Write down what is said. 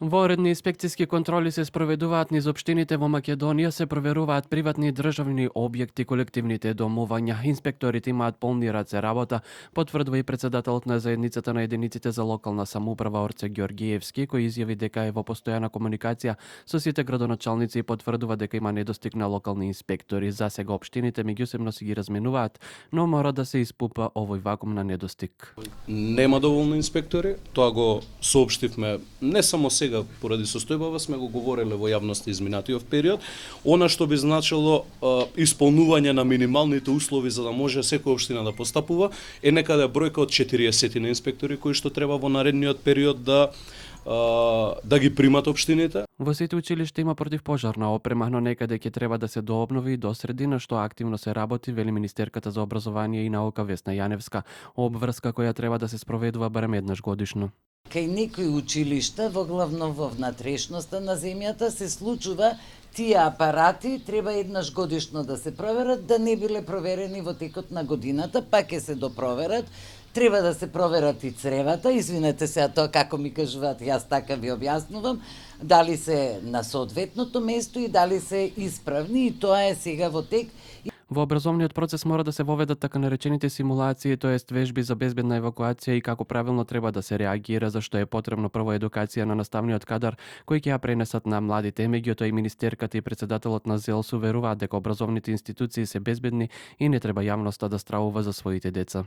Воредни инспекциски контроли се спроведуваат низ општините во Македонија, се проверуваат приватни и државни објекти, колективните домувања. Инспекторите имаат полни раце работа, потврдува и председателот на заедницата на единиците за локална самоуправа Орце Ѓоргиевски, кој изјави дека е во постојана комуникација со сите градоначалници и потврдува дека има недостиг на локални инспектори. За сега општините меѓусебно си ги разменуваат, но мора да се испупа овој вакуум на недостиг. Нема доволно инспектори, тоа го соопштивме не само сега поради состојбава, сме го говореле во јавност изминатиот период. Она што би значило исполнување на минималните услови за да може секоја општина да постапува е некаде бројка од 40 на инспектори кои што треба во наредниот период да ги примат општините. Во сите училишта има противпожарна опрема, но некаде ќе треба да се дообнови и до средина, што активно се работи, вели министерката за образование и наука Весна Јаневска, обврска која треба да се спроведува барем еднаш годишно. Кај некои училишта, во главно во внатрешноста на земјата, се случува тие апарати треба еднаш годишно да се проверат, да не биле проверени во текот на годината, па ќе се допроверат. Треба да се проверат и цревата, извинете се, а тоа како ми кажуваат, јас така ви објаснувам, дали се на соодветното место и дали се исправни, и тоа е сега во тек. Во образовниот процес мора да се воведат така наречените симулации, тоест вежби за безбедна евакуација и како правилно треба да се реагира, зашто е потребно прво едукација на наставниот кадар кој ќе ја пренесат на младите. Меѓутоа и министерката и председателот на ЗЕЛС уверуваат дека образовните институции се безбедни и не треба јавноста да стравува за своите деца.